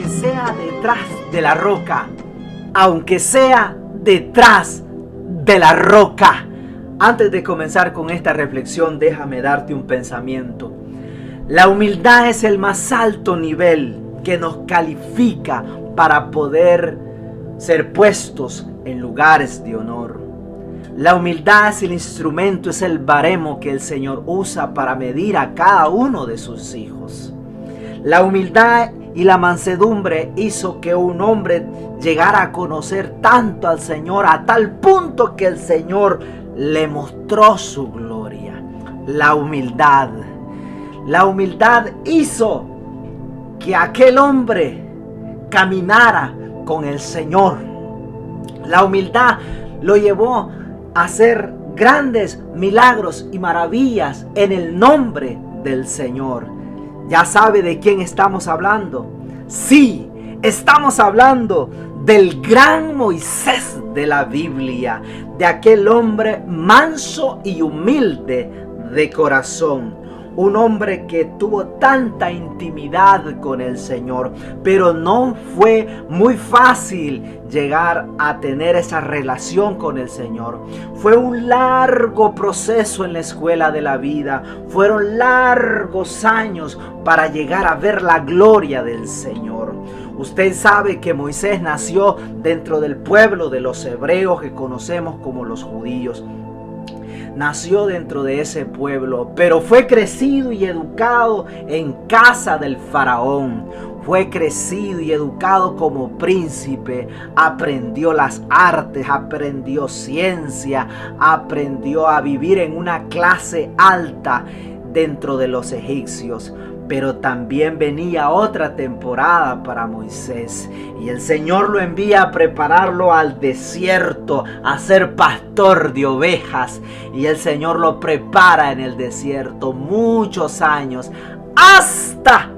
aunque sea detrás de la roca, aunque sea detrás de la roca. Antes de comenzar con esta reflexión, déjame darte un pensamiento. La humildad es el más alto nivel que nos califica para poder ser puestos en lugares de honor. La humildad es el instrumento, es el baremo que el Señor usa para medir a cada uno de sus hijos. La humildad y la mansedumbre hizo que un hombre llegara a conocer tanto al Señor, a tal punto que el Señor le mostró su gloria. La humildad hizo que aquel hombre caminara con el Señor. La humildad lo llevó a hacer grandes milagros y maravillas en el nombre del Señor. ¿Ya sabe de quién estamos hablando? Sí, estamos hablando del gran Moisés de la Biblia, de aquel hombre manso y humilde de corazón. Un hombre que tuvo tanta intimidad con el Señor, pero no fue muy fácil llegar a tener esa relación con el Señor. Fue un largo proceso en la escuela de la vida. Fueron largos años para llegar a ver la gloria del Señor. Usted sabe que Moisés nació dentro del pueblo de los hebreos que conocemos como los judíos. Nació dentro de ese pueblo, pero fue crecido y educado en casa del faraón. Fue crecido y educado como príncipe. Aprendió las artes, aprendió ciencia, aprendió a vivir en una clase alta dentro de los egipcios. Pero también venía otra temporada para Moisés y el Señor lo envía a prepararlo al desierto, a ser pastor de ovejas. Y el Señor lo prepara en el desierto muchos años, hasta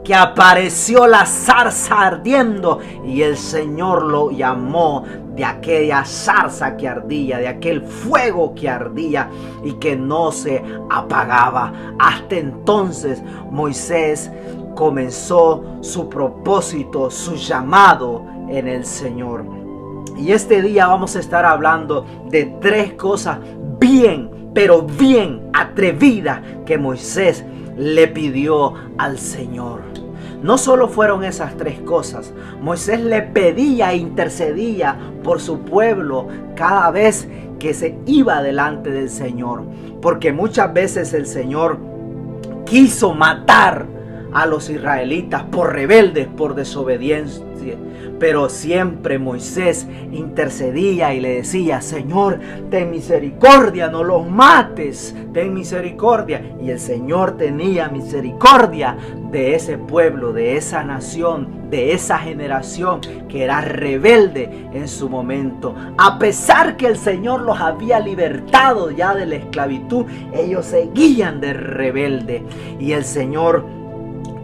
que apareció la zarza ardiendo y el Señor lo llamó de aquella zarza que ardía, de aquel fuego que ardía y que no se apagaba. Hasta entonces Moisés comenzó su propósito, su llamado en el Señor. Y este día vamos a estar hablando de tres cosas pero bien atrevidas que Moisés le pidió al Señor. No solo fueron esas tres cosas. Moisés le pedía e intercedía por su pueblo cada vez que se iba delante del Señor. Porque muchas veces el Señor quiso matar a los israelitas por rebeldes, por desobediencia. Pero siempre Moisés intercedía y le decía: Señor, ten misericordia, no los mates, ten misericordia. Y el Señor tenía misericordia de ese pueblo, de esa nación, de esa generación que era rebelde en su momento. A pesar que el Señor los había libertado ya de la esclavitud, ellos seguían de rebelde. Y el Señor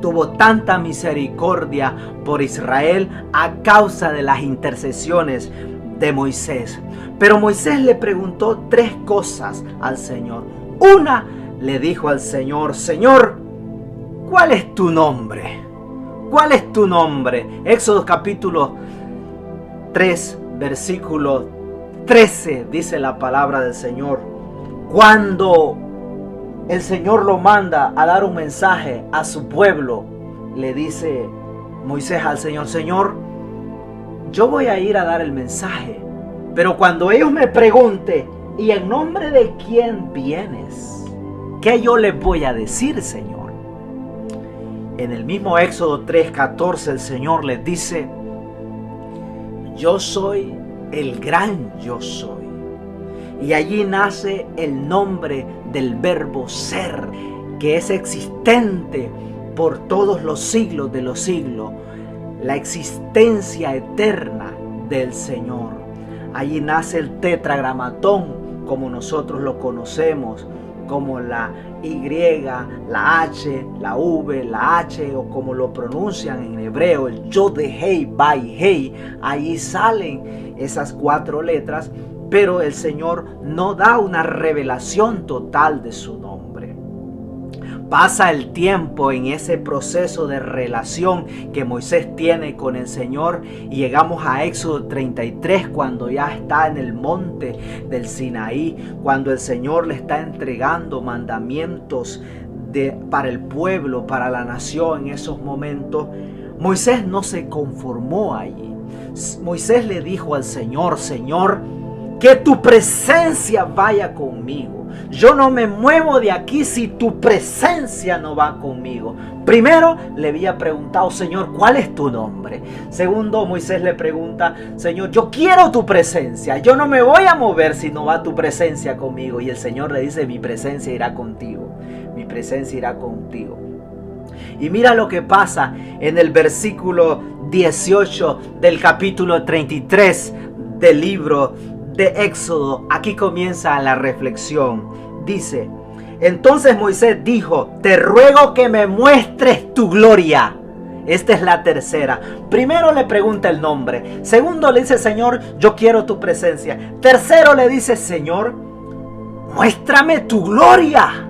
tuvo tanta misericordia por Israel a causa de las intercesiones de Moisés. Pero Moisés le preguntó tres cosas al Señor. Una, le dijo al Señor: Señor, ¿cuál es tu nombre? ¿Cuál es tu nombre? Éxodo capítulo 3, versículo 13, dice la palabra del Señor. Cuando el Señor lo manda a dar un mensaje a su pueblo, le dice Moisés al Señor: Señor, yo voy a ir a dar el mensaje, pero cuando ellos me pregunten: ¿y en nombre de quién vienes? ¿Qué yo les voy a decir, Señor? En el mismo Éxodo 3:14 el Señor les dice: yo soy el gran yo soy. Y allí nace el nombre del verbo ser, que es existente por todos los siglos de los siglos, la existencia eterna del Señor. Allí nace el tetragramatón, como nosotros lo conocemos, como la Y, la H, la V, la H, o como lo pronuncian en hebreo, el Yod-Hei, Vay-Hei. Allí salen esas cuatro letras, pero el Señor no da una revelación total de su nombre. Pasa el tiempo en ese proceso de relación que Moisés tiene con el Señor y llegamos a Éxodo 33 cuando ya está en el monte del Sinaí, cuando el Señor le está entregando mandamientos para el pueblo, para la nación. En esos momentos Moisés no se conformó allí. Moisés le dijo al Señor: Señor, que tu presencia vaya conmigo. Yo no me muevo de aquí si tu presencia no va conmigo. Primero le había preguntado: Señor, ¿cuál es tu nombre? Segundo, Moisés le pregunta: Señor, yo quiero tu presencia. Yo no me voy a mover si no va tu presencia conmigo. Y el Señor le dice: mi presencia irá contigo. Mi presencia irá contigo. Y mira lo que pasa en el versículo 18 del capítulo 33 del libro de Éxodo. Aquí comienza la reflexión. Dice: entonces Moisés dijo: te ruego que me muestres tu gloria. Esta es la tercera. Primero le pregunta el nombre. Segundo le dice: Señor, yo quiero tu presencia. Tercero le dice: Señor, muéstrame tu gloria.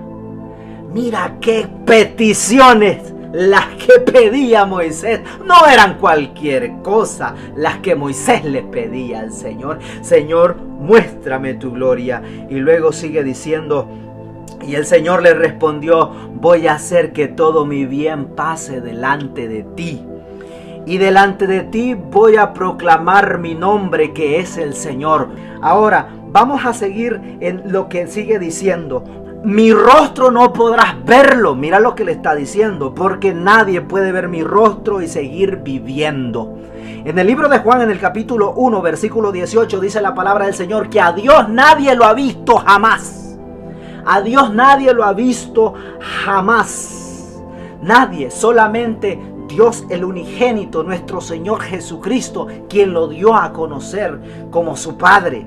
Mira qué peticiones las que pedía Moisés. No eran cualquier cosa las que Moisés le pedía al Señor. Señor, muéstrame tu gloria. Y luego sigue diciendo: y el Señor le respondió: voy a hacer que todo mi bien pase delante de ti. Y delante de ti voy a proclamar mi nombre, que es el Señor. Ahora vamos a seguir en lo que sigue diciendo. Mi rostro no podrás verlo. Mira lo que le está diciendo: porque nadie puede ver mi rostro y seguir viviendo. En el libro de Juan, en el capítulo 1, versículo 18, dice la palabra del Señor que a Dios nadie lo ha visto jamás. A Dios nadie lo ha visto jamás. Nadie, solamente Dios el unigénito, nuestro Señor Jesucristo, quien lo dio a conocer como su Padre.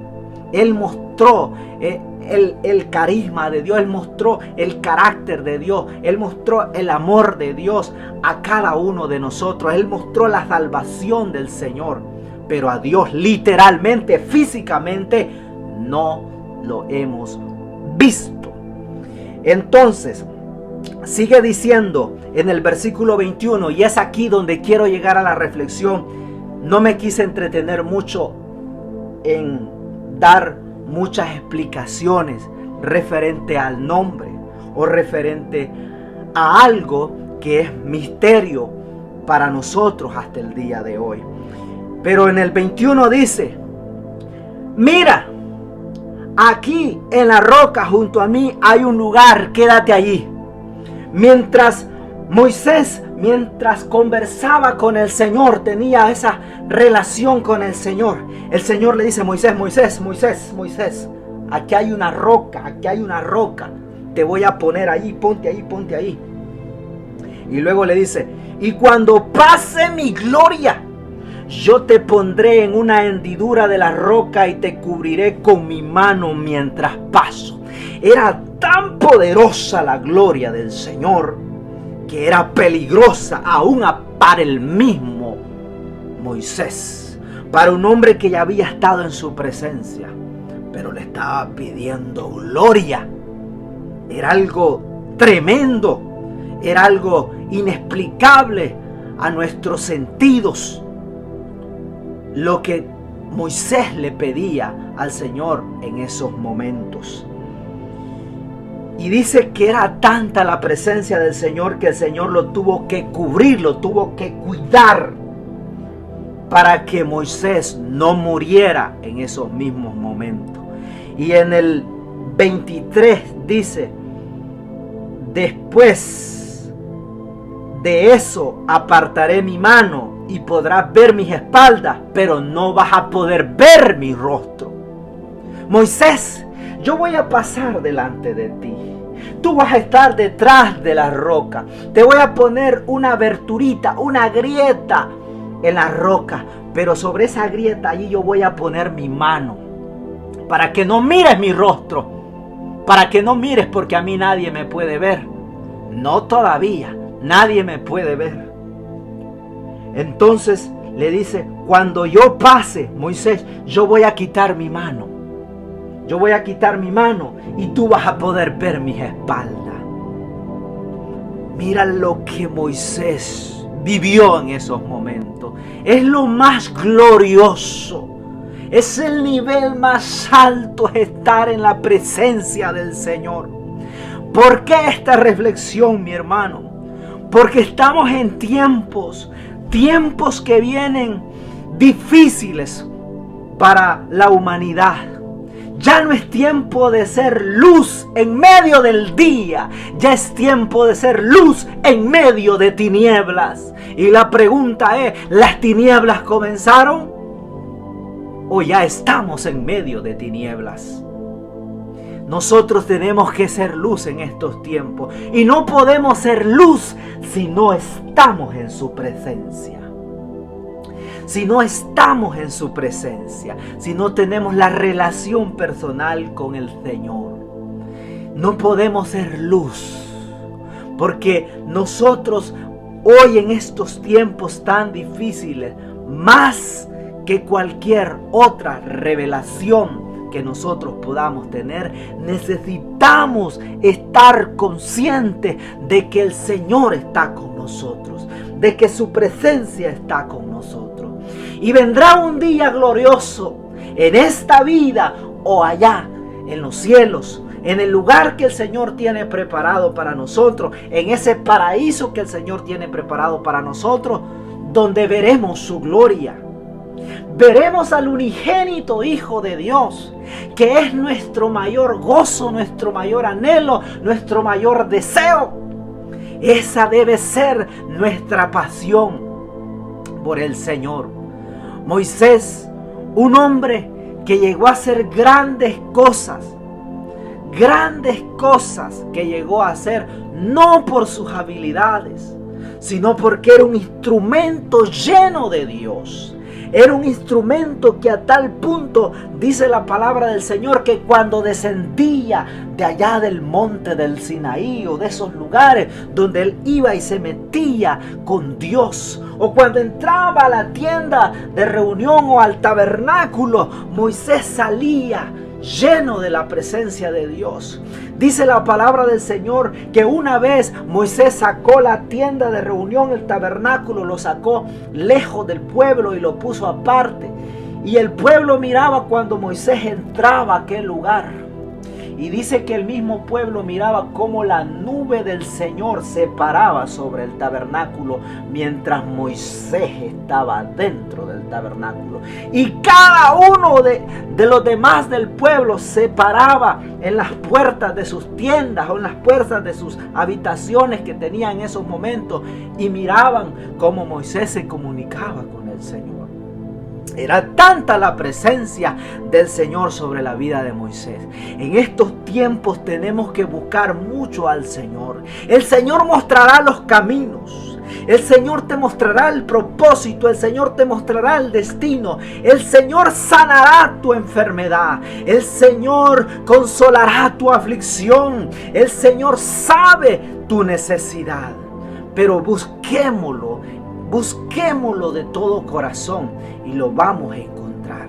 Él mostró el carisma de Dios, Él mostró el carácter de Dios, Él mostró el amor de Dios a cada uno de nosotros. Él mostró la salvación del Señor, pero a Dios literalmente, físicamente, no lo hemos visto. Entonces sigue diciendo en el versículo 21, y es aquí donde quiero llegar a la reflexión. No me quise entretener mucho en dar muchas explicaciones referente al nombre o referente a algo que es misterio para nosotros hasta el día de hoy. Pero en el 21 dice: mira, aquí en la roca junto a mí hay un lugar, quédate allí. Mientras Moisés, mientras conversaba con el Señor, tenía esa relación con el Señor le dice: Moisés, aquí hay una roca, te voy a poner ahí, ponte ahí. Y luego le dice: y cuando pase mi gloria, yo te pondré en una hendidura de la roca y te cubriré con mi mano mientras paso. Era tan poderosa la gloria del Señor que era peligrosa aún para el mismo Moisés, para un hombre que ya había estado en su presencia, pero le estaba pidiendo gloria. Era algo tremendo, era algo inexplicable a nuestros sentidos, lo que Moisés le pedía al Señor en esos momentos. Y dice que era tanta la presencia del Señor que el Señor lo tuvo que cubrir, lo tuvo que cuidar para que Moisés no muriera en esos mismos momentos. Y en el 23 dice: después de eso apartaré mi mano y podrás ver mis espaldas, pero no vas a poder ver mi rostro. Moisés, yo voy a pasar delante de ti. Tú vas a estar detrás de la roca. Te voy a poner una aberturita, una grieta en la roca. Pero sobre esa grieta allí yo voy a poner mi mano. Para que no mires mi rostro. Para que no mires, porque a mí nadie me puede ver. No todavía. Nadie me puede ver. Entonces le dice: cuando yo pase, Moisés, yo voy a quitar mi mano. Yo voy a quitar mi mano y tú vas a poder ver mis espaldas. Mira lo que Moisés vivió en esos momentos. Es lo más glorioso. Es el nivel más alto, estar en la presencia del Señor. ¿Por qué esta reflexión, mi hermano? Porque estamos en tiempos que vienen difíciles para la humanidad. Ya no es tiempo de ser luz en medio del día. Ya es tiempo de ser luz en medio de tinieblas. Y la pregunta es, ¿las tinieblas comenzaron? ¿O ya estamos en medio de tinieblas? Nosotros tenemos que ser luz en estos tiempos. Y no podemos ser luz si no estamos en su presencia. Si no estamos en su presencia, si no tenemos la relación personal con el Señor, no podemos ser luz. Porque nosotros hoy en estos tiempos tan difíciles, más que cualquier otra revelación que nosotros podamos tener, necesitamos estar conscientes de que el Señor está con nosotros, de que su presencia está con nosotros. Y vendrá un día glorioso en esta vida o allá en los cielos, en el lugar que el Señor tiene preparado para nosotros, en ese paraíso que el Señor tiene preparado para nosotros, donde veremos su gloria. Veremos al unigénito Hijo de Dios, que es nuestro mayor gozo, nuestro mayor anhelo, nuestro mayor deseo. Esa debe ser nuestra pasión por el Señor. Moisés, un hombre que llegó a hacer grandes cosas que llegó a hacer no por sus habilidades, sino porque era un instrumento lleno de Dios. Era un instrumento que a tal punto, dice la palabra del Señor, que cuando descendía de allá del monte del Sinaí o de esos lugares donde él iba y se metía con Dios, o cuando entraba a la tienda de reunión o al tabernáculo, Moisés salía lleno de la presencia de Dios. Dice la palabra del Señor que una vez Moisés sacó la tienda de reunión, el tabernáculo, lo sacó lejos del pueblo y lo puso aparte. Y el pueblo miraba cuando Moisés entraba a aquel lugar. Y dice que el mismo pueblo miraba cómo la nube del Señor se paraba sobre el tabernáculo mientras Moisés estaba dentro del tabernáculo. Y cada uno de los demás del pueblo se paraba en las puertas de sus tiendas o en las puertas de sus habitaciones que tenían en esos momentos y miraban cómo Moisés se comunicaba con el Señor. Era tanta la presencia del Señor sobre la vida de Moisés. En estos tiempos tenemos que buscar mucho al Señor. El Señor mostrará los caminos. El Señor te mostrará el propósito. El Señor te mostrará el destino. El Señor sanará tu enfermedad. El Señor consolará tu aflicción. El Señor sabe tu necesidad. Pero busquémoslo de todo corazón y lo vamos a encontrar.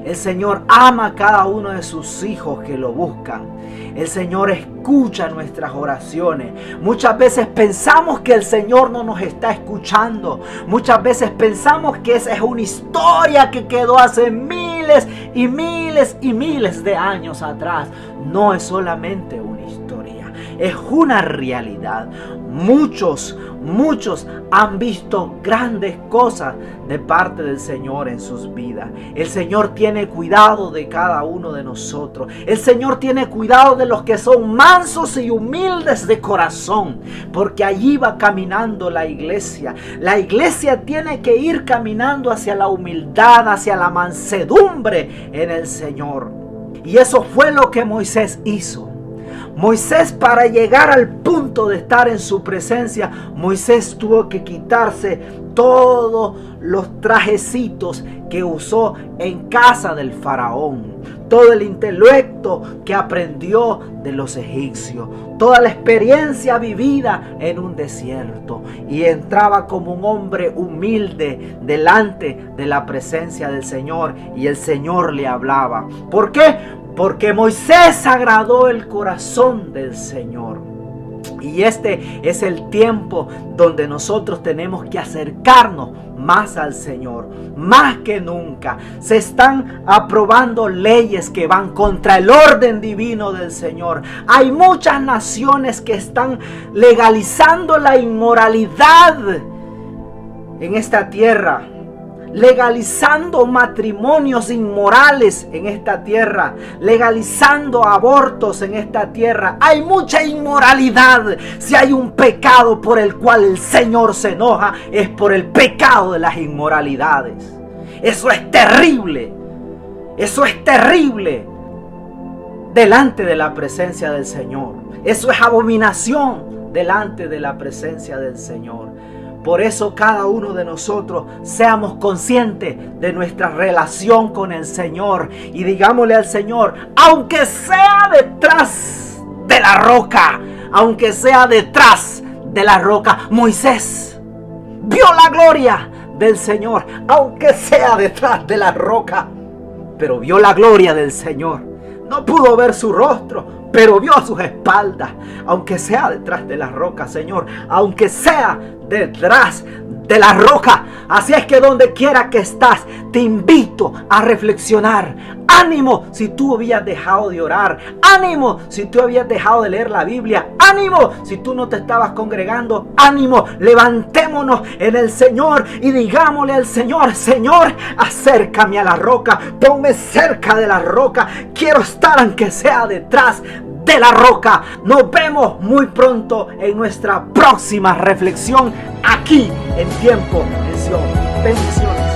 El Señor ama a cada uno de sus hijos que lo buscan. El Señor escucha nuestras oraciones. Muchas veces pensamos que el Señor no nos está escuchando. Muchas veces pensamos que esa es una historia que quedó hace miles y miles y miles de años atrás. No es solamente una historia, es una realidad. Muchos han visto grandes cosas de parte del Señor en sus vidas. El Señor tiene cuidado de cada uno de nosotros. El Señor tiene cuidado de los que son mansos y humildes de corazón, porque allí va caminando la iglesia. La iglesia tiene que ir caminando hacia la humildad, hacia la mansedumbre en el Señor. Y eso fue lo que Moisés hizo. Moisés, para llegar al punto de estar en su presencia, Moisés tuvo que quitarse todos los trajecitos que usó en casa del faraón, todo el intelecto que aprendió de los egipcios, toda la experiencia vivida en un desierto, y entraba como un hombre humilde delante de la presencia del Señor, y el Señor le hablaba. ¿Por qué? Porque Moisés agradó el corazón del Señor. Y este es el tiempo donde nosotros tenemos que acercarnos más al Señor, más que nunca. Se están aprobando leyes que van contra el orden divino del Señor. Hay muchas naciones que están legalizando la inmoralidad en esta tierra, legalizando matrimonios inmorales en esta tierra, legalizando abortos en esta tierra. Hay mucha inmoralidad. Si hay un pecado por el cual el Señor se enoja, es por el pecado de las inmoralidades. Eso es terrible. Eso es terrible delante de la presencia del Señor. Eso es abominación delante de la presencia del Señor. Por eso cada uno de nosotros seamos conscientes de nuestra relación con el Señor y digámosle al Señor, aunque sea detrás de la roca, aunque sea detrás de la roca. Moisés vio la gloria del Señor, aunque sea detrás de la roca, pero vio la gloria del Señor. No pudo ver su rostro, pero vio sus espaldas, aunque sea detrás de la roca, Señor, aunque sea detrás de la roca. Así es que donde quiera que estás, te invito a reflexionar. Ánimo si tú habías dejado de orar. Ánimo si tú habías dejado de leer la Biblia. Ánimo si tú no te estabas congregando. Ánimo, levantémonos en el Señor y digámosle al Señor, Señor, acércame a la roca, ponme cerca de la roca. Quiero estar aunque sea detrás de la roca. Nos vemos muy pronto en nuestra próxima reflexión aquí en Tiempo en Sion. Bendiciones.